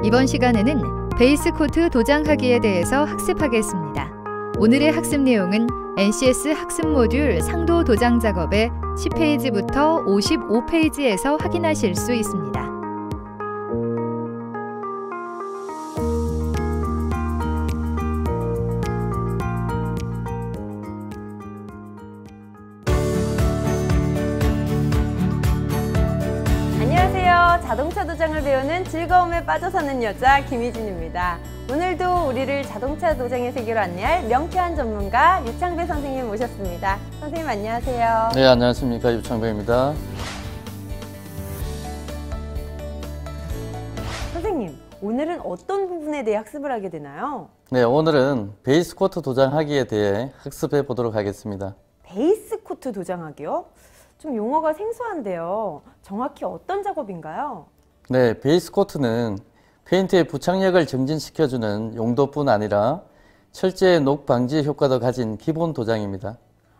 이번 시간에는 베이스 코트 도장하기에 대해서 학습하겠습니다. 오늘의 학습 내용은 NCS 학습 모듈 상도 도장 작업의 10페이지부터 55페이지에서 확인하실 수 있습니다. 안녕하세요. 자동차 도장을 배우는 즐거움에 빠져 사는 여자 김희진입니다. 오늘도 우리를 자동차 도장의 세계로 안내할 명쾌한 전문가 유창배 선생님 모셨습니다. 선생님 안녕하세요. 네, 안녕하십니까. 유창배입니다. 선생님, 오늘은 어떤 부분에 대해 학습을 하게 되나요? 네, 오늘은 베이스 코트 도장하기에 대해 학습해 보도록 하겠습니다. 베이스 코트 도장하기요? 좀 용어가 생소한데요. 정확히 어떤 작업인가요? 네, 베이스 코트는 페인트의 부착력을 증진시켜주는 용도뿐 아니라 철제의 녹 방지 효과도 가진 기본 도장입니다.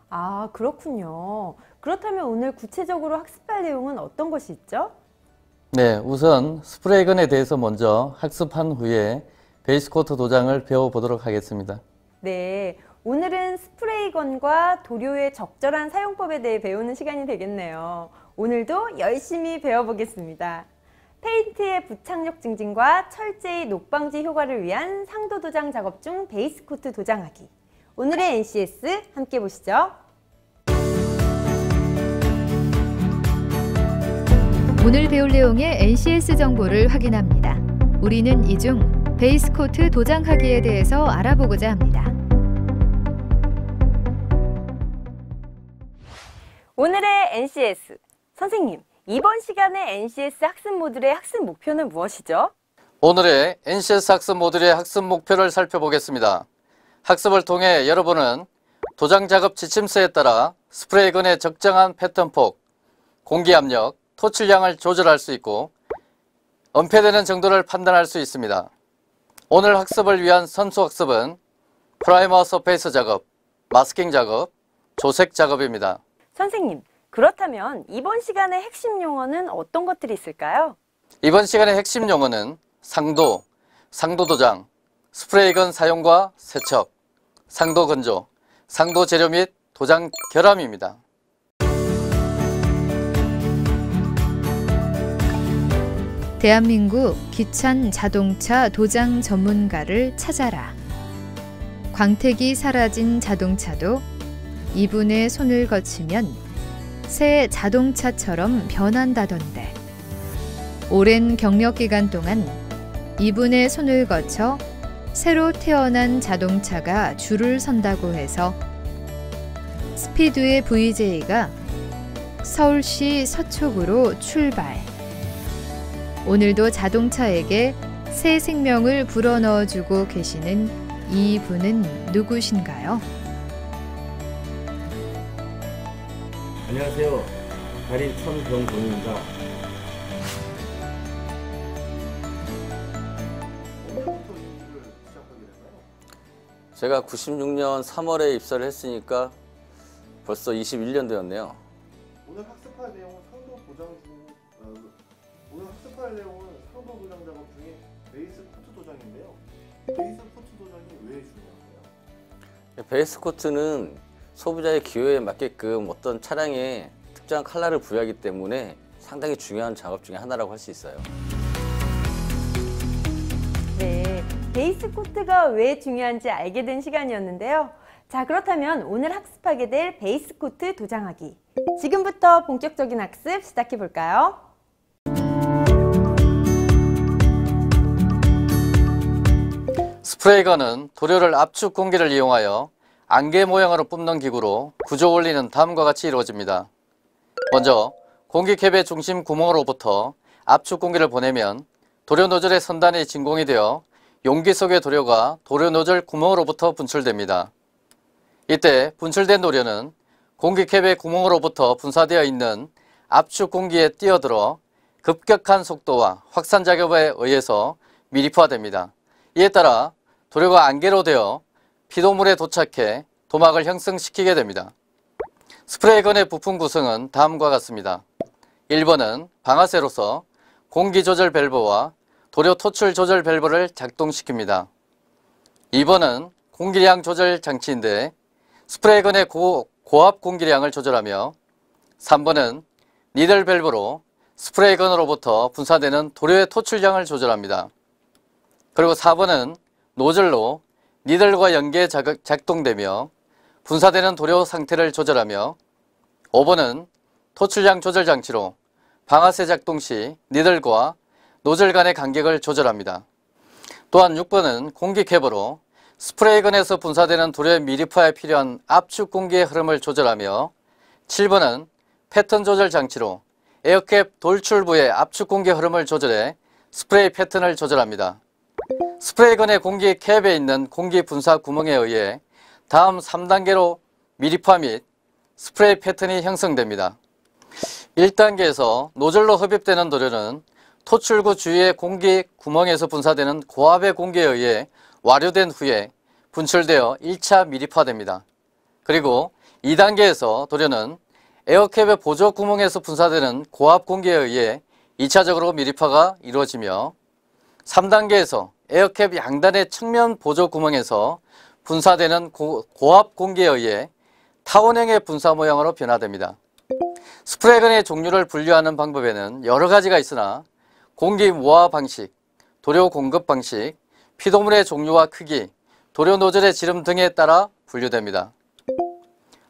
아, 그렇군요. 그렇다면 오늘 구체적으로 학습할 내용은 어떤 것이 있죠? 네, 우선 스프레이건에 대해서 먼저 학습한 후에 베이스 코트 도장을 배워보도록 하겠습니다. 네, 오늘은 스프레이건과 도료의 적절한 사용법에 대해 배우는 시간이 되겠네요. 오늘도 열심히 배워보겠습니다. 페인트의 부착력 증진과 철제의 녹방지 효과를 위한 상도 도장 작업 중 베이스 코트 도장하기. 오늘의 NCS 함께 보시죠. 오늘 배울 내용의 NCS 정보를 확인합니다. 우리는 이 중 베이스 코트 도장하기에 대해서 알아보고자 합니다. 오늘의 NCS. 선생님, 이번 시간에 NCS 학습 모듈의 학습 목표는 무엇이죠? 오늘의 NCS 학습 모듈의 학습 목표를 살펴보겠습니다. 학습을 통해 여러분은 도장 작업 지침서에 따라 스프레이건의 적정한 패턴폭, 공기 압력, 토출량을 조절할 수 있고 은폐되는 정도를 판단할 수 있습니다. 오늘 학습을 위한 선수 학습은 프라이머 서페이스 작업, 마스킹 작업, 조색 작업입니다. 선생님, 그렇다면 이번 시간의 핵심 용어는 어떤 것들이 있을까요? 이번 시간의 핵심 용어는 상도, 상도 도장, 스프레이건 사용과 세척, 상도 건조, 상도 재료 및 도장 결함입니다. 대한민국 기찬 자동차 도장 전문가를 찾아라. 광택이 사라진 자동차도 이분의 손을 거치면 새 자동차처럼 변한다던데. 오랜 경력 기간 동안 이분의 손을 거쳐 새로 태어난 자동차가 줄을 선다고 해서 스피드의 VJ가 서울시 서초구로 출발. 오늘도 자동차에게 새 생명을 불어넣어주고 계시는 이분은 누구신가요? 안녕하세요. 달인 천병곤입니다. 제가 96년 3월에 입사를 했으니까 벌써 21년 되었네요. 오늘 학습할 내용은 상도 도장 중 오늘 학습할 내용은 상도 도장 작업 중에 베이스 코트 도장인데요. 베이스 코트 도장이 왜 중요한가요? 베이스 코트는 소비자의 기호에 맞게끔 어떤 차량에 특정한 컬러를 부여하기 때문에 상당히 중요한 작업 중에 하나라고 할 수 있어요. 네, 베이스 코트가 왜 중요한지 알게 된 시간이었는데요. 자, 그렇다면 오늘 학습하게 될 베이스 코트 도장하기. 지금부터 본격적인 학습 시작해 볼까요? 스프레이건은 도료를 압축 공기를 이용하여 안개 모양으로 뿜는 기구로 구조 원리는 다음과 같이 이루어집니다. 먼저 공기캡의 중심 구멍으로부터 압축 공기를 보내면 도료 노즐의 선단이 진공이 되어 용기 속의 도료가 도료 노즐 구멍으로부터 분출됩니다. 이때 분출된 도료는 공기캡의 구멍으로부터 분사되어 있는 압축 공기에 뛰어들어 급격한 속도와 확산 작업에 의해서 미립화됩니다. 이에 따라 도료가 안개로 되어 피도물에 도착해 도막을 형성시키게 됩니다. 스프레이건의 부품 구성은 다음과 같습니다. 1번은 방아쇠로서 공기 조절 밸브와 도료 토출 조절 밸브를 작동시킵니다. 2번은 공기량 조절 장치인데 스프레이건의 고압 공기량을 조절하며 3번은 니들 밸브로 스프레이건으로부터 분사되는 도료의 토출량을 조절합니다. 그리고 4번은 노즐로 니들과 연계에 작동되며 분사되는 도료 상태를 조절하며 5번은 토출량 조절 장치로 방아쇠 작동 시 니들과 노즐 간의 간격을 조절합니다. 또한 6번은 공기 캡으로 스프레이건에서 분사되는 도료의 미리파에 필요한 압축 공기의 흐름을 조절하며 7번은 패턴 조절 장치로 에어캡 돌출부의 압축 공기 흐름을 조절해 스프레이 패턴을 조절합니다. 스프레이건의 공기 캡에 있는 공기 분사 구멍에 의해 다음 3단계로 미리파 및 스프레이 패턴이 형성됩니다. 1단계에서 노즐로 흡입되는 도료는 토출구 주위의 공기 구멍에서 분사되는 고압의 공기에 의해 와류된 후에 분출되어 1차 미리파됩니다. 그리고 2단계에서 도료는 에어캡의 보조 구멍에서 분사되는 고압 공기에 의해 2차적으로 미리파가 이루어지며 3단계에서 에어캡 양단의 측면 보조 구멍에서 분사되는 고압 공기에 의해 타원형의 분사 모양으로 변화됩니다. 스프레이건의 종류를 분류하는 방법에는 여러 가지가 있으나 공기 모아 방식, 도료 공급 방식, 피도물의 종류와 크기, 도료 노즐의 지름 등에 따라 분류됩니다.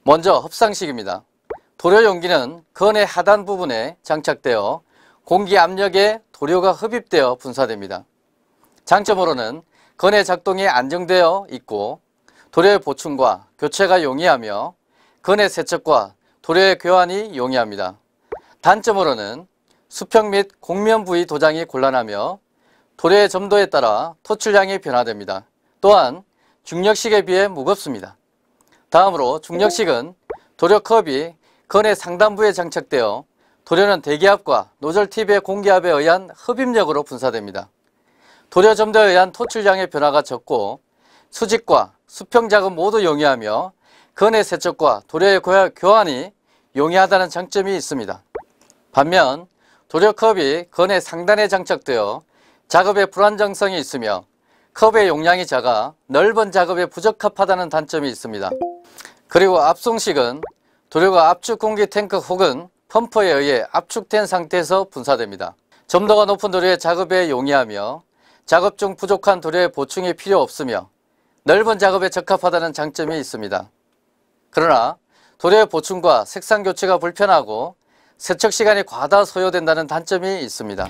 먼저 흡상식입니다. 도료 용기는 건의 하단 부분에 장착되어 공기 압력에 도료가 흡입되어 분사됩니다. 장점으로는 건의 작동이 안정되어 있고 도료의 보충과 교체가 용이하며 건의 세척과 도료의 교환이 용이합니다. 단점으로는 수평 및 곡면 부위 도장이 곤란하며 도료의 점도에 따라 토출량이 변화됩니다. 또한 중력식에 비해 무겁습니다. 다음으로 중력식은 도료 컵이 건의 상단부에 장착되어 도료는 대기압과 노즐 팁의 공기압에 의한 흡입력으로 분사됩니다. 도료 점도에 의한 토출량의 변화가 적고 수직과 수평 작업 모두 용이하며 건의 세척과 도료의 교환이 용이하다는 장점이 있습니다. 반면 도료 컵이 건의 상단에 장착되어 작업에 불안정성이 있으며 컵의 용량이 작아 넓은 작업에 부적합하다는 단점이 있습니다. 그리고 압송식은 도료가 압축 공기 탱크 혹은 펌프에 의해 압축된 상태에서 분사됩니다. 점도가 높은 도료의 작업에 용이하며 작업 중 부족한 도료의 보충이 필요 없으며 넓은 작업에 적합하다는 장점이 있습니다. 그러나 도료의 보충과 색상 교체가 불편하고 세척 시간이 과다 소요된다는 단점이 있습니다.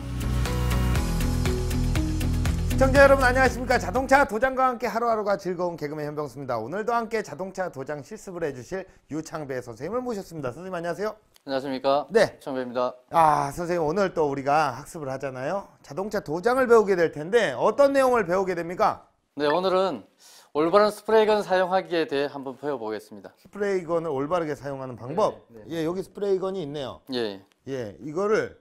시청자 여러분 안녕하십니까. 자동차 도장과 함께 하루하루가 즐거운 개그맨 현병수입니다. 오늘도 함께 자동차 도장 실습을 해주실 유창배 선생님을 모셨습니다. 선생님 안녕하세요. 안녕하십니까? 네. 청배입니다. 선생님 오늘 또 우리가 학습을 하잖아요. 자동차 도장을 배우게 될 텐데 어떤 내용을 배우게 됩니까? 네, 오늘은 올바른 스프레이건 사용하기에 대해 한번 배워보겠습니다. 스프레이건을 올바르게 사용하는 방법. 예, 여기 스프레이건이 있네요. 예. 예, 이거를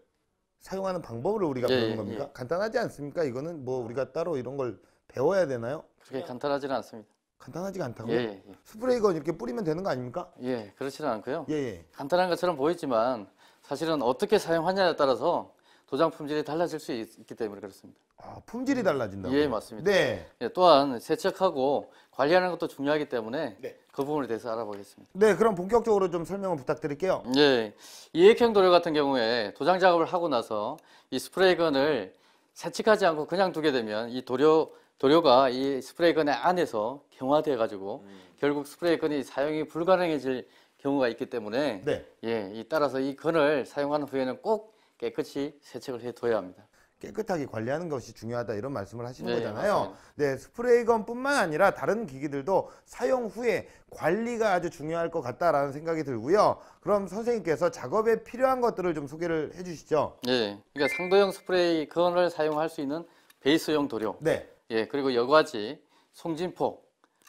사용하는 방법을 우리가 예, 배우는 겁니까? 예. 간단하지 않습니까? 이거는 뭐 우리가 따로 이런 걸 배워야 되나요? 그렇게 간단하지는 않습니다. 간단하지가 않다고요? 예, 예. 스프레이건 이렇게 뿌리면 되는 거 아닙니까? 예, 그렇지는 않고요. 예, 예. 간단한 것처럼 보이지만 사실은 어떻게 사용하냐에 따라서 도장 품질이 달라질 수 있기 때문에 그렇습니다. 품질이 달라진다고요? 예, 맞습니다. 네. 예, 또한 세척하고 관리하는 것도 중요하기 때문에 네. 그 부분에 대해서 알아보겠습니다. 네, 그럼 본격적으로 좀 설명을 부탁드릴게요. 예, 이액형 도료 같은 경우에 도장 작업을 하고 나서 이 스프레이건을 세척하지 않고 그냥 두게 되면 이 도료가 이 스프레이건의 안에서 경화돼 가지고 결국 스프레이건이 사용이 불가능해질 경우가 있기 때문에 네. 예, 따라서 이 건을 사용한 후에는 꼭 깨끗이 세척을 해둬야 합니다. 깨끗하게 관리하는 것이 중요하다 이런 말씀을 하시는 네, 거잖아요. 맞습니다. 네, 스프레이건뿐만 아니라 다른 기기들도 사용 후에 관리가 아주 중요할 것 같다라는 생각이 들고요. 그럼 선생님께서 작업에 필요한 것들을 좀 소개를 해주시죠. 예, 그러니까 상도형 스프레이건을 사용할 수 있는 베이스용 도료, 네, 예, 그리고 여과지, 송진포,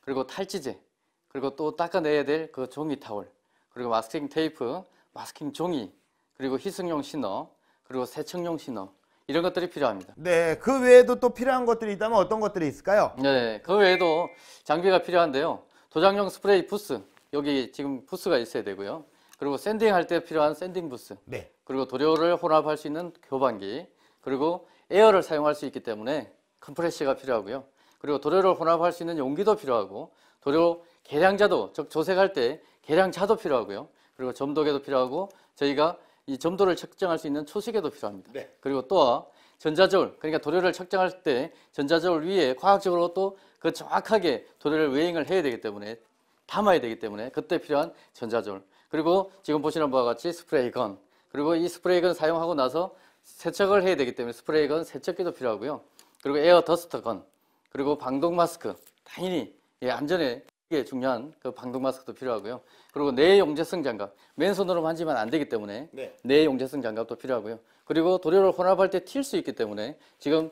그리고 탈지제, 그리고 또 닦아내야 될 그 종이 타월, 그리고 마스킹 테이프, 마스킹 종이, 그리고 희석용 시너, 그리고 세척용 시너, 이런 것들이 필요합니다. 네, 그 외에도 또 필요한 것들이 있다면 어떤 것들이 있을까요? 네, 그 외에도 장비가 필요한데요. 도장용 스프레이 부스, 여기 지금 부스가 있어야 되고요. 그리고 샌딩할 때 필요한 샌딩 부스, 네, 그리고 도료를 혼합할 수 있는 교반기, 그리고 에어를 사용할 수 있기 때문에 컴프레시가 필요하고요. 그리고 도료를 혼합할 수 있는 용기도 필요하고 도료 계량자도, 즉 조색할 때 계량자도 필요하고요. 그리고 점도계도 필요하고 저희가 이 점도를 측정할 수 있는 초시계도 필요합니다. 네. 그리고 또 전자저울, 그러니까 도료를 측정할 때 전자저울 위에 과학적으로 또 그 정확하게 도료를 웨잉을 해야 되기 때문에 담아야 되기 때문에 그때 필요한 전자저울. 그리고 지금 보시는 바와 같이 스프레이건, 그리고 이 스프레이건 사용하고 나서 세척을 해야 되기 때문에 스프레이건 세척기도 필요하고요. 그리고 에어 더스터건, 그리고 방독 마스크, 당연히 안전에 중요한 그 방독 마스크도 필요하고요. 그리고 내용제성 장갑, 맨손으로 만지면 안 되기 때문에 내용제성 장갑도 필요하고요. 그리고 도료를 혼합할 때 튈 수 있기 때문에 지금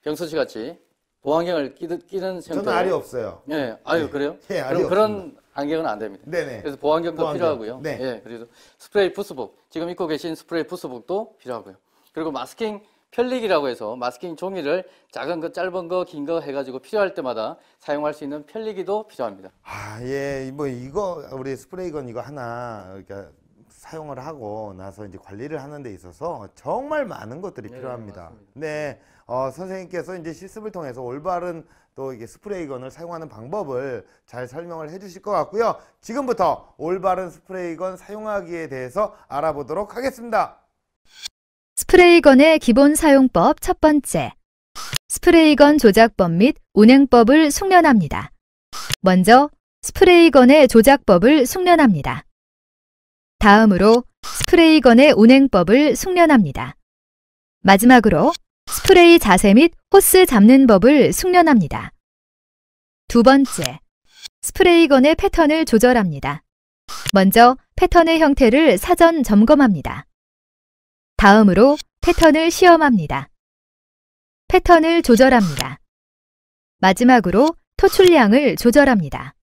병수 씨 같이 보안경을 끼는 저는 알이 없어요. 네, 아유 그래요? 예, 알이 그럼 그런 안경은 안 됩니다. 네네. 그래서 보안경도 보안경. 필요하고요. 네. 예, 그래서 스프레이 부스복, 지금 입고 계신 스프레이 부스복도 필요하고요. 그리고 마스킹 편릭이라고 해서 마스킹 종이를 작은 거, 짧은 거, 긴 거 해가지고 필요할 때마다 사용할 수 있는 편리기도 필요합니다. 아, 예, 뭐 이거 우리 스프레이건 이거 하나 그러니까 사용을 하고 나서 이제 관리를 하는 데 있어서 정말 많은 것들이 필요합니다. 맞습니다. 네, 선생님께서 이제 실습을 통해서 올바른 또 이게 스프레이건을 사용하는 방법을 잘 설명을 해주실 것 같고요. 지금부터 올바른 스프레이건 사용하기에 대해서 알아보도록 하겠습니다. 스프레이건의 기본 사용법 첫 번째. 스프레이건 조작법 및 운행법을 숙련합니다. 먼저 스프레이건의 조작법을 숙련합니다. 다음으로 스프레이건의 운행법을 숙련합니다. 마지막으로 스프레이 자세 및 호스 잡는 법을 숙련합니다. 두 번째, 스프레이건의 패턴을 조절합니다. 먼저 패턴의 형태를 사전 점검합니다. 다음으로 패턴을 시험합니다. 패턴을 조절합니다. 마지막으로 토출량을 조절합니다.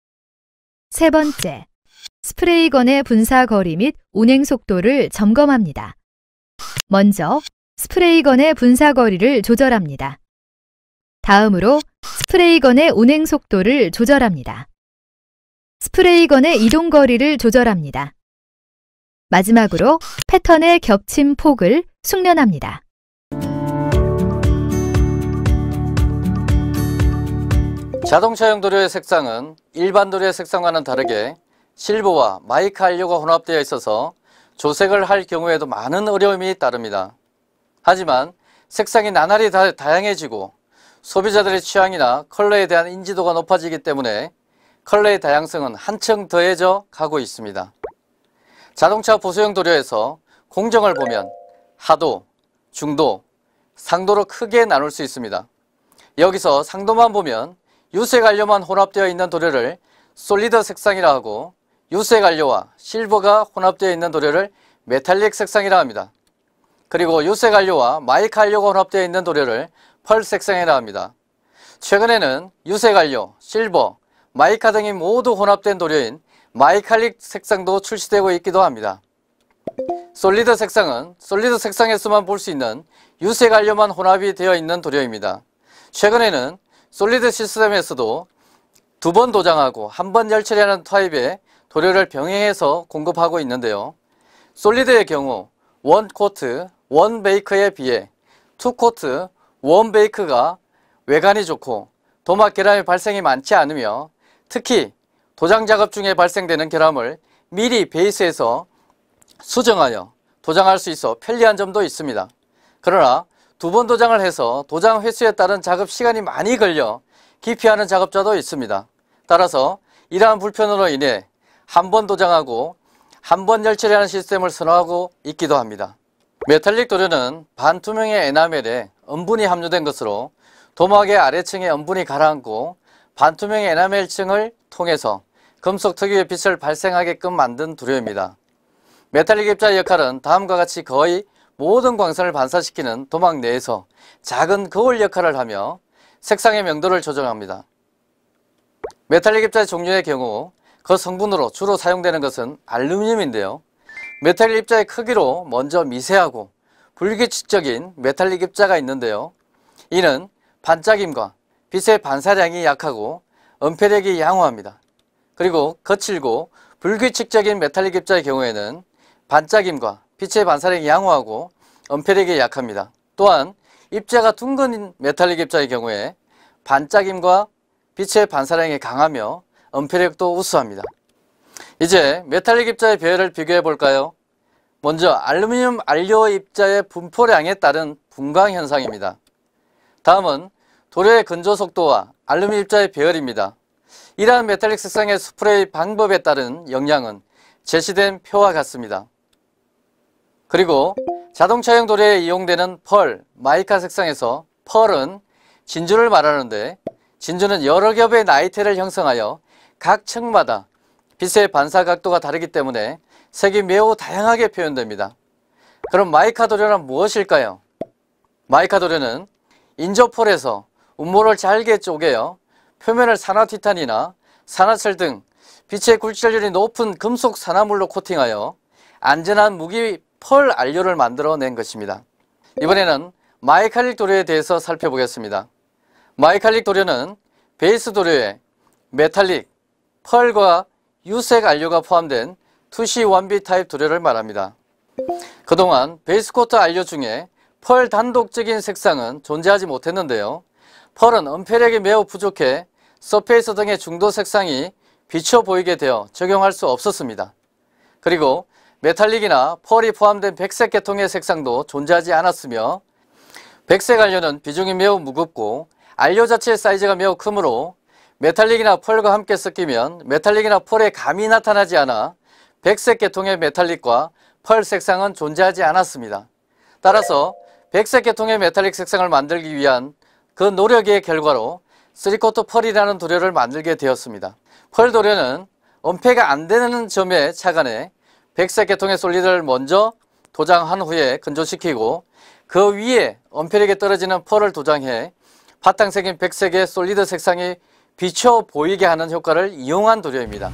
세 번째, 스프레이건의 분사 거리 및 운행 속도를 점검합니다. 먼저 스프레이건의 분사 거리를 조절합니다. 다음으로 스프레이건의 운행 속도를 조절합니다. 스프레이건의 이동 거리를 조절합니다. 마지막으로 패턴의 겹침 폭을 숙련합니다. 자동차용 도료의 색상은 일반 도료의 색상과는 다르게 실버와 마이카 안료가 혼합되어 있어서 조색을 할 경우에도 많은 어려움이 따릅니다. 하지만 색상이 나날이 다양해지고 소비자들의 취향이나 컬러에 대한 인지도가 높아지기 때문에 컬러의 다양성은 한층 더해져 가고 있습니다. 자동차 보수용 도료에서 공정을 보면 하도, 중도, 상도로 크게 나눌 수 있습니다. 여기서 상도만 보면 유색 안료만 혼합되어 있는 도료를 솔리드 색상이라 하고 유색 안료와 실버가 혼합되어 있는 도료를 메탈릭 색상이라 합니다. 그리고 유색 안료와 마이카 안료가 혼합되어 있는 도료를 펄 색상이라 합니다. 최근에는 유색 안료, 실버, 마이카 등이 모두 혼합된 도료인 마이칼릭 색상도 출시되고 있기도 합니다. 솔리드 색상은 솔리드 색상에서만 볼 수 있는 유색 안료만 혼합이 되어 있는 도료입니다. 최근에는 솔리드 시스템에서도 2번 도장하고 1번 열처리하는 타입의 도료를 병행해서 공급하고 있는데요. 솔리드의 경우 1코트, 1베이크에 비해 2코트, 1베이크가 외관이 좋고 도막 결함의 발생이 많지 않으며 특히 도장 작업 중에 발생되는 결함을 미리 베이스에서 수정하여 도장할 수 있어 편리한 점도 있습니다. 그러나 2번 도장을 해서 도장 횟수에 따른 작업 시간이 많이 걸려 기피하는 작업자도 있습니다. 따라서 이러한 불편으로 인해 1번 도장하고 1번 열처리하는 시스템을 선호하고 있기도 합니다. 메탈릭 도료는 반투명의 에나멜에 염분이 함유된 것으로 도막의 아래층에 염분이 가라앉고 반투명의 에나멜층을 통해서 금속 특유의 빛을 발생하게끔 만든 도료입니다. 메탈릭 입자의 역할은 다음과 같이 거의 모든 광선을 반사시키는 도막 내에서 작은 거울 역할을 하며 색상의 명도를 조정합니다. 메탈릭 입자의 종류의 경우 그 성분으로 주로 사용되는 것은 알루미늄인데요. 메탈릭 입자의 크기로 먼저 미세하고 불규칙적인 메탈릭 입자가 있는데요. 이는 반짝임과 빛의 반사량이 약하고 은폐력이 양호합니다. 그리고 거칠고 불규칙적인 메탈릭 입자의 경우에는 반짝임과 빛의 반사력이 양호하고 은폐력이 약합니다. 또한 입자가 둥근 메탈릭 입자의 경우에 반짝임과 빛의 반사량이 강하며 은폐력도 우수합니다. 이제 메탈릭 입자의 배열을 비교해 볼까요? 먼저 알루미늄 안료 입자의 분포량에 따른 분광 현상입니다. 다음은 도료의 건조 속도와 알루미늄 입자의 배열입니다. 이러한 메탈릭 색상의 스프레이 방법에 따른 영향은 제시된 표와 같습니다. 그리고 자동차용 도료에 이용되는 펄, 마이카 색상에서 펄은 진주를 말하는데 진주는 여러 겹의 나이테를 형성하여 각 층마다 빛의 반사 각도가 다르기 때문에 색이 매우 다양하게 표현됩니다. 그럼 마이카 도료는 무엇일까요? 마이카 도료는 인조폴에서 운모를 잘게 쪼개어 표면을 산화티탄이나 산화철 등 빛의 굴절률이 높은 금속 산화물로 코팅하여 안전한 무기 펄 안료를 만들어낸 것입니다. 이번에는 마이칼릭 도료에 대해서 살펴보겠습니다. 마이칼릭 도료는 베이스 도료에 메탈릭, 펄과 유색 안료가 포함된 2C 1B 타입 도료를 말합니다. 그동안 베이스 코트 안료 중에 펄 단독적인 색상은 존재하지 못했는데요. 펄은 은폐력이 매우 부족해 서페이스 등의 중도 색상이 비쳐 보이게 되어 적용할 수 없었습니다. 그리고 메탈릭이나 펄이 포함된 백색 계통의 색상도 존재하지 않았으며 백색 안료는 비중이 매우 무겁고 안료 자체의 사이즈가 매우 크므로 메탈릭이나 펄과 함께 섞이면 메탈릭이나 펄의 감이 나타나지 않아 백색 계통의 메탈릭과 펄 색상은 존재하지 않았습니다. 따라서 백색 계통의 메탈릭 색상을 만들기 위한 그 노력의 결과로 3코트 펄이라는 도료를 만들게 되었습니다. 펄 도료는 은폐가 안 되는 점에 착안해 백색 계통의 솔리드를 먼저 도장한 후에 건조시키고 그 위에 은폐력이 떨어지는 펄을 도장해 바탕색인 백색의 솔리드 색상이 비쳐 보이게 하는 효과를 이용한 도료입니다.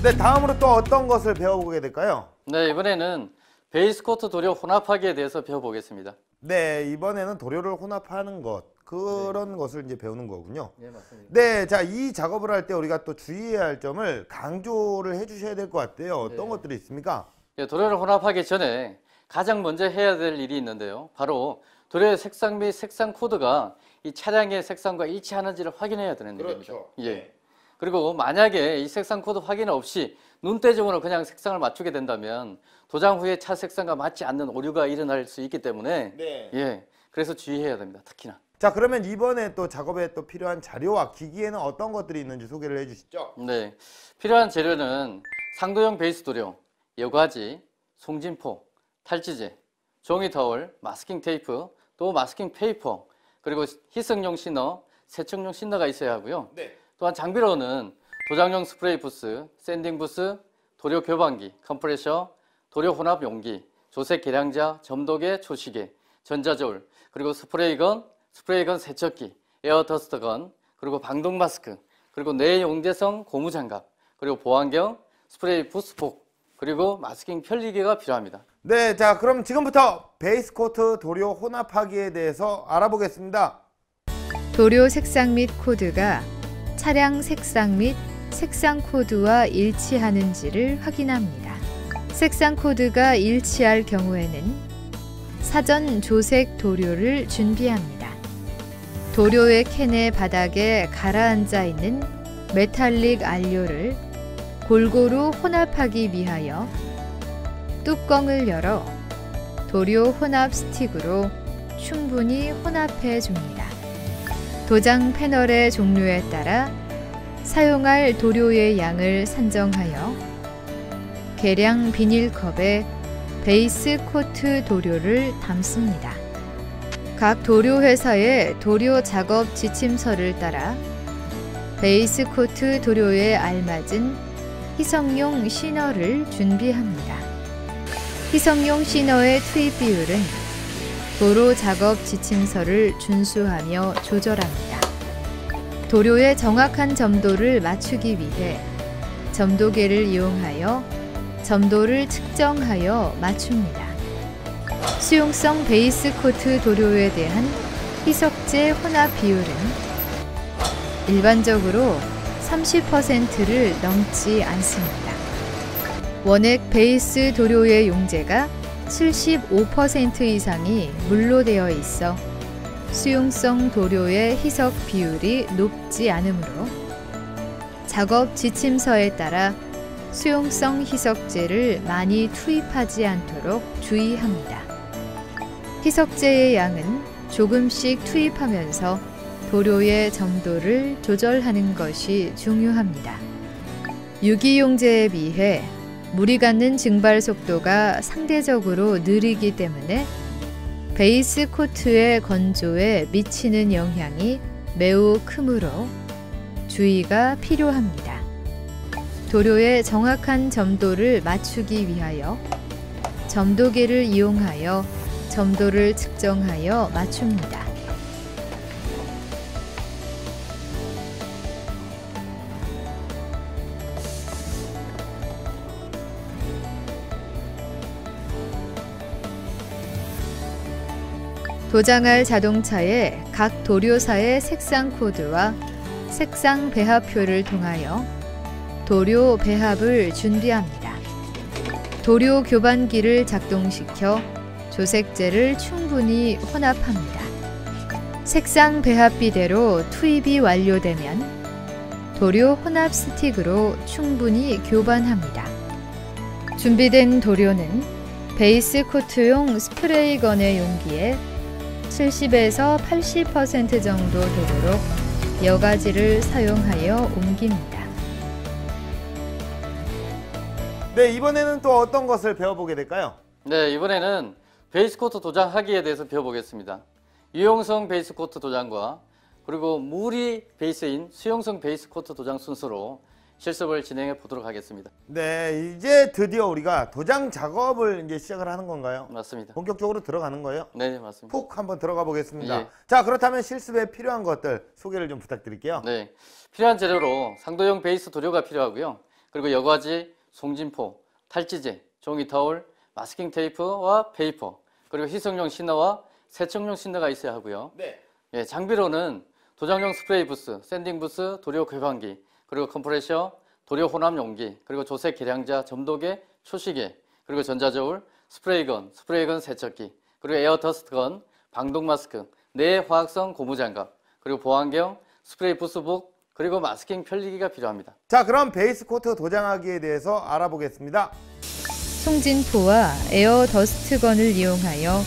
네, 다음으로 또 어떤 것을 배워보게 될까요? 네, 이번에는 베이스 코트 도료 혼합하기에 대해서 배워보겠습니다. 네, 이번에는 도료를 혼합하는 것, 그런 것을 이제 배우는 거군요. 네, 맞습니다. 네, 자, 이 작업을 할 때 우리가 또 주의해야 할 점을 강조를 해주셔야 될 것 같아요. 어떤 것들이 있습니까? 네, 도료를 혼합하기 전에 가장 먼저 해야 될 일이 있는데요. 바로 도료의 색상 및 색상 코드가 이 차량의 색상과 일치하는지를 확인해야 되는 일입니다. 예. 그리고 만약에 이 색상 코드 확인 없이 눈대중으로 그냥 색상을 맞추게 된다면 도장 후에 차 색상과 맞지 않는 오류가 일어날 수 있기 때문에 예, 그래서 주의해야 됩니다. 특히나. 자, 그러면 이번에 또 작업에 또 필요한 자료와 기기에는 어떤 것들이 있는지 소개를 해주시죠. 네, 필요한 재료는 상도용 베이스 도료, 여과지, 송진포, 탈지제, 종이 타월, 마스킹 테이프, 또 마스킹 페이퍼, 그리고 희석용 셔너, 세척용 셔너가 있어야 하고요. 또한 장비로는 도장용 스프레이 부스, 샌딩 부스, 도료 교반기, 컴프레셔, 도료 혼합 용기, 조색 계량자, 점도계, 초시계, 전자저울, 그리고 스프레이건 세척기, 에어더스트건, 그리고 방독 마스크, 그리고 내용재성 고무장갑, 그리고 보안경, 스프레이 부스폭, 그리고 마스킹 편리기가 필요합니다. 네, 자, 그럼 지금부터 베이스 코트 도료 혼합하기에 대해서 알아보겠습니다. 도료 색상 및 코드가 차량 색상 및 색상 코드와 일치하는지를 확인합니다. 색상 코드가 일치할 경우에는 사전 조색 도료를 준비합니다. 도료의 캔의 바닥에 가라앉아 있는 메탈릭 안료를 골고루 혼합하기 위하여 뚜껑을 열어 도료 혼합 스틱으로 충분히 혼합해 줍니다. 도장 패널의 종류에 따라 사용할 도료의 양을 산정하여 계량 비닐컵에 베이스 코트 도료를 담습니다. 각 도료 회사의 도료 작업 지침서를 따라 베이스 코트 도료에 알맞은 희석용 셔너를 준비합니다. 희석용 셔너의 투입 비율은 도료 작업 지침서를 준수하며 조절합니다. 도료의 정확한 점도를 맞추기 위해 점도계를 이용하여 점도를 측정하여 맞춥니다. 수용성 베이스 코트 도료에 대한 희석제 혼합 비율은 일반적으로 30%를 넘지 않습니다. 원액 베이스 도료의 용제가 75% 이상이 물로 되어 있어 수용성 도료의 희석 비율이 높지 않으므로 작업 지침서에 따라 수용성 희석제를 많이 투입하지 않도록 주의합니다. 희석제의 양은 조금씩 투입하면서 도료의 점도를 조절하는 것이 중요합니다. 유기용제에 비해 물이 갖는 증발 속도가 상대적으로 느리기 때문에 베이스 코트의 건조에 미치는 영향이 매우 크므로 주의가 필요합니다. 도료의 정확한 점도를 맞추기 위하여 점도기를 이용하여 점도를 측정하여 맞춥니다. 도장할 자동차의 각 도료사의 색상 코드와 색상 배합표를 통하여 도료 배합을 준비합니다. 도료 교반기를 작동시켜 조색제를 충분히 혼합합니다. 색상 배합비대로 투입이 완료되면 도료 혼합 스틱으로 충분히 교반합니다. 준비된 도료는 베이스 코트용 스프레이건의 용기에 70에서 80% 정도 되도록 여과지를 사용하여 옮깁니다. 네, 이번에는 또 어떤 것을 배워보게 될까요? 네, 이번에는 베이스 코트 도장하기에 대해서 배워보겠습니다. 유용성 베이스 코트 도장과 그리고 물이 베이스인 수용성 베이스 코트 도장 순서로 실습을 진행해 보도록 하겠습니다. 네, 이제 드디어 우리가 도장 작업을 이제 시작을 하는 건가요? 맞습니다. 본격적으로 들어가는 거예요? 네, 맞습니다. 푹 한번 들어가 보겠습니다. 예. 자, 그렇다면 실습에 필요한 것들 소개를 좀 부탁드릴게요. 네, 필요한 재료로 상도용 베이스 도료가 필요하고요. 그리고 여과지, 송진포, 탈지제, 종이 타올, 마스킹 테이프와 페이퍼, 그리고 희석용 시너와 세척용 시너가 있어야 하고요. 네. 예, 장비로는 도장용 스프레이 부스, 샌딩 부스, 도료 교환기, 그리고 컴프레셔, 도료 혼합 용기, 그리고 조색 계량자, 점도계, 초시계, 그리고 전자저울, 스프레이건, 스프레이건 세척기, 그리고 에어 더스트건, 방독 마스크, 내화학성 고무장갑, 그리고 보안경, 스프레이 부스복, 그리고 마스킹 편리기가 필요합니다. 자, 그럼 베이스 코트 도장하기에 대해서 알아보겠습니다. 송진포와 에어 더스트건을 이용하여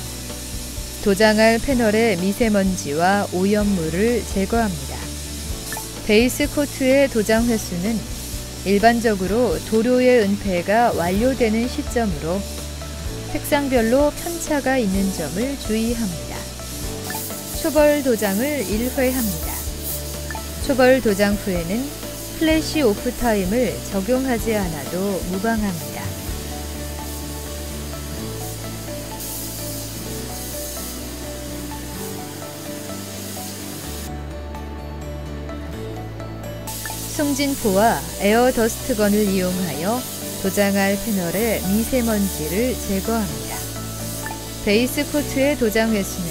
도장할 패널의 미세먼지와 오염물을 제거합니다. 베이스 코트의 도장 횟수는 일반적으로 도료의 은폐가 완료되는 시점으로 색상별로 편차가 있는 점을 주의합니다. 초벌 도장을 1회합니다. 초벌 도장 후에는 플래시 오프 타임을 적용하지 않아도 무방합니다. 송진포와 에어 더스트건을 이용하여 도장할 패널의 미세먼지를 제거합니다. 베이스 코트의 도장 횟수는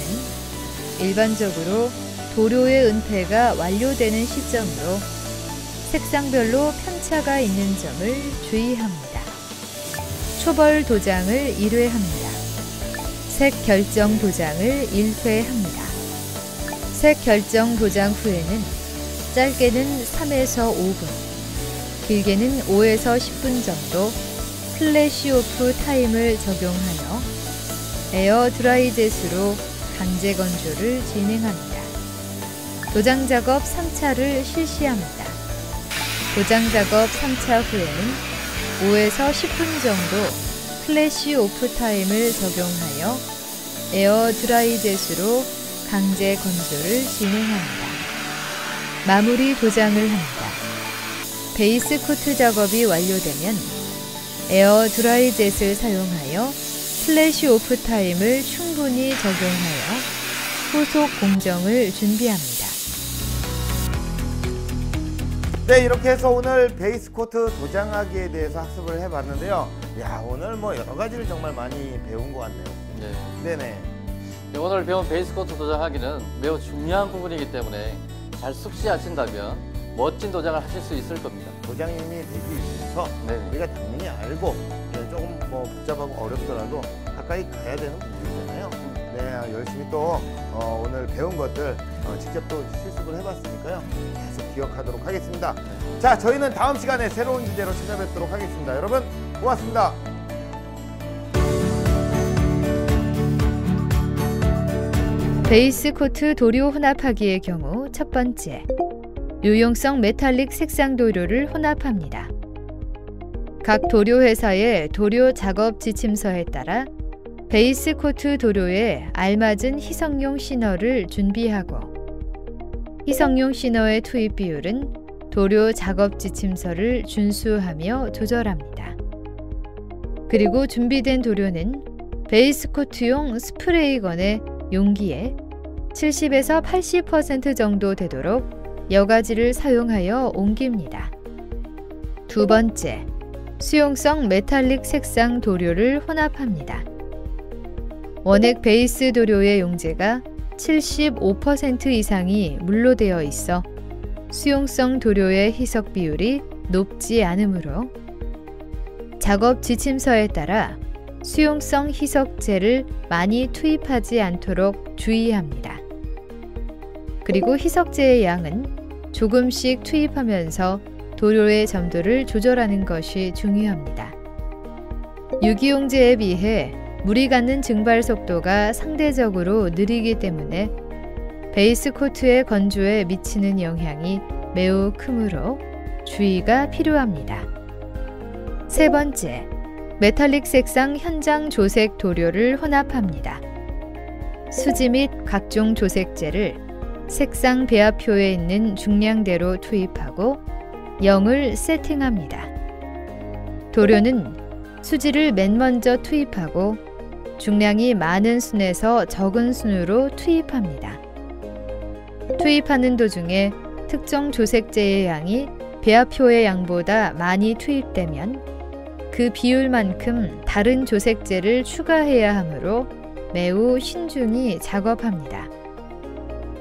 일반적으로 도료의 은폐가 완료되는 시점으로 색상별로 편차가 있는 점을 주의합니다. 초벌 도장을 1회합니다. 색 결정 도장을 1회합니다. 색 결정 도장 후에는 짧게는 3에서 5분, 길게는 5에서 10분 정도 플래시 오프 타임을 적용하여 에어 드라이젯으로 강제 건조를 진행합니다. 도장 작업 3차를 실시합니다. 도장 작업 3차 후에는 5에서 10분 정도 플래시 오프 타임을 적용하여 에어 드라이젯으로 강제 건조를 진행합니다. 마무리 도장을 합니다. 베이스 코트 작업이 완료되면 에어 드라이젯을 사용하여 플래시 오프 타임을 충분히 적용하여 후속 공정을 준비합니다. 네, 이렇게 해서 오늘 베이스 코트 도장하기에 대해서 학습을 해봤는데요. 야, 오늘 뭐 여러 가지를 정말 많이 배운 것 같네요. 네. 네네. 오늘 배운 베이스 코트 도장하기는 매우 중요한 부분이기 때문에 잘 숙지하신다면 멋진 도장을 하실 수 있을 겁니다. 도장님이 되기 위해서 네. 우리가 당연히 알고 조금 뭐 복잡하고 어렵더라도 가까이 가야 되는 부분이잖아요. 네, 열심히 또 오늘 배운 것들 직접 또 실습을 해봤으니까요. 계속 기억하도록 하겠습니다. 자, 저희는 다음 시간에 새로운 주제로 찾아뵙도록 하겠습니다. 여러분 고맙습니다. 베이스 코트 도료 혼합하기의 경우 첫 번째, 유용성 메탈릭 색상 도료를 혼합합니다. 각 도료 회사의 도료 작업 지침서에 따라 베이스 코트 도료에 알맞은 희석용 시너를 준비하고 희석용 시너의 투입 비율은 도료 작업 지침서를 준수하며 조절합니다. 그리고 준비된 도료는 베이스 코트용 스프레이건의 용기에 70에서 80% 정도 되도록 여과지를 사용하여 옮깁니다. 두 번째, 수용성 메탈릭 색상 도료를 혼합합니다. 원액 베이스 도료의 용제가 75% 이상이 물로 되어 있어 수용성 도료의 희석 비율이 높지 않으므로 작업 지침서에 따라 수용성 희석제를 많이 투입하지 않도록 주의합니다. 그리고 희석제의 양은 조금씩 투입하면서 도료의 점도를 조절하는 것이 중요합니다. 유기용제에 비해 물이 갖는 증발 속도가 상대적으로 느리기 때문에 베이스 코트의 건조에 미치는 영향이 매우 크므로 주의가 필요합니다. 세 번째, 메탈릭 색상 현장 조색 도료를 혼합합니다. 수지 및 각종 조색제를 색상 배합표에 있는 중량대로 투입하고 0을 세팅합니다. 도료는 수지를 맨 먼저 투입하고 중량이 많은 순에서 적은 순으로 투입합니다. 투입하는 도중에 특정 조색제의 양이 배합표의 양보다 많이 투입되면 그 비율만큼 다른 조색제를 추가해야 하므로 매우 신중히 작업합니다.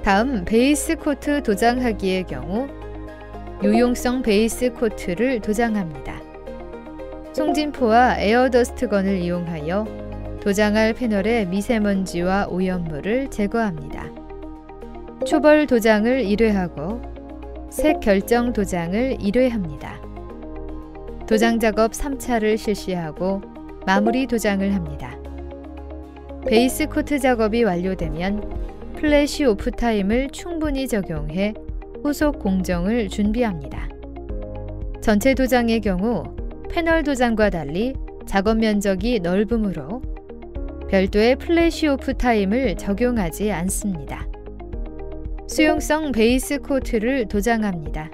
다음 베이스 코트 도장하기의 경우 유용성 베이스 코트를 도장합니다. 송진포와 에어더스트건을 이용하여 도장할 패널의 미세먼지와 오염물을 제거합니다. 초벌 도장을 1회 색 결정 도장을 1회 합니다. 도장 작업 3차를 실시하고 마무리 도장을 합니다. 베이스 코트 작업이 완료되면 플래시 오프 타임을 충분히 적용해 후속 공정을 준비합니다. 전체 도장의 경우 패널 도장과 달리 작업 면적이 넓으므로 별도의 플래시 오프 타임을 적용하지 않습니다. 수용성 베이스 코트를 도장합니다.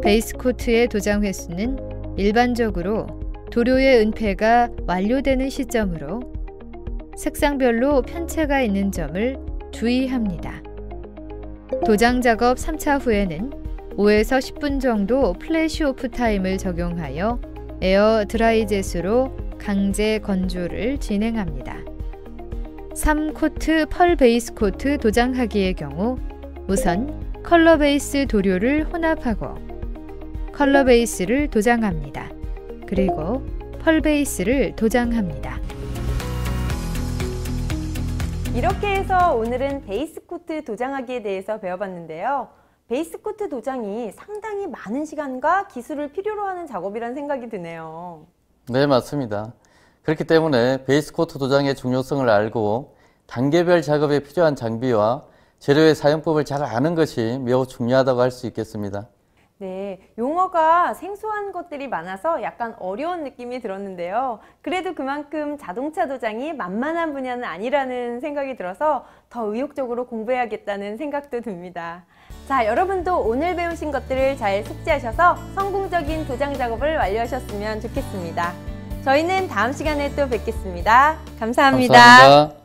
베이스 코트의 도장 횟수는 일반적으로 도료의 은폐가 완료되는 시점으로 색상별로 편차가 있는 점을 주의합니다. 도장 작업 3차 후에는 5에서 10분 정도 플래시 오프 타임을 적용하여 에어 드라이젯으로 강제 건조를 진행합니다. 3코트 펄 베이스 코트 도장하기의 경우 우선 컬러 베이스 도료를 혼합하고 컬러 베이스를 도장합니다. 그리고 펄 베이스를 도장합니다. 이렇게 해서 오늘은 베이스 코트 도장하기에 대해서 배워봤는데요. 베이스 코트 도장이 상당히 많은 시간과 기술을 필요로 하는 작업이라는 생각이 드네요. 네, 맞습니다. 그렇기 때문에 베이스 코트 도장의 중요성을 알고 단계별 작업에 필요한 장비와 재료의 사용법을 잘 아는 것이 매우 중요하다고 할 수 있겠습니다. 네, 용어가 생소한 것들이 많아서 약간 어려운 느낌이 들었는데요. 그래도 그만큼 자동차 도장이 만만한 분야는 아니라는 생각이 들어서 더 의욕적으로 공부해야겠다는 생각도 듭니다. 자, 여러분도 오늘 배우신 것들을 잘 숙지하셔서 성공적인 도장 작업을 완료하셨으면 좋겠습니다. 저희는 다음 시간에 또 뵙겠습니다. 감사합니다. 감사합니다.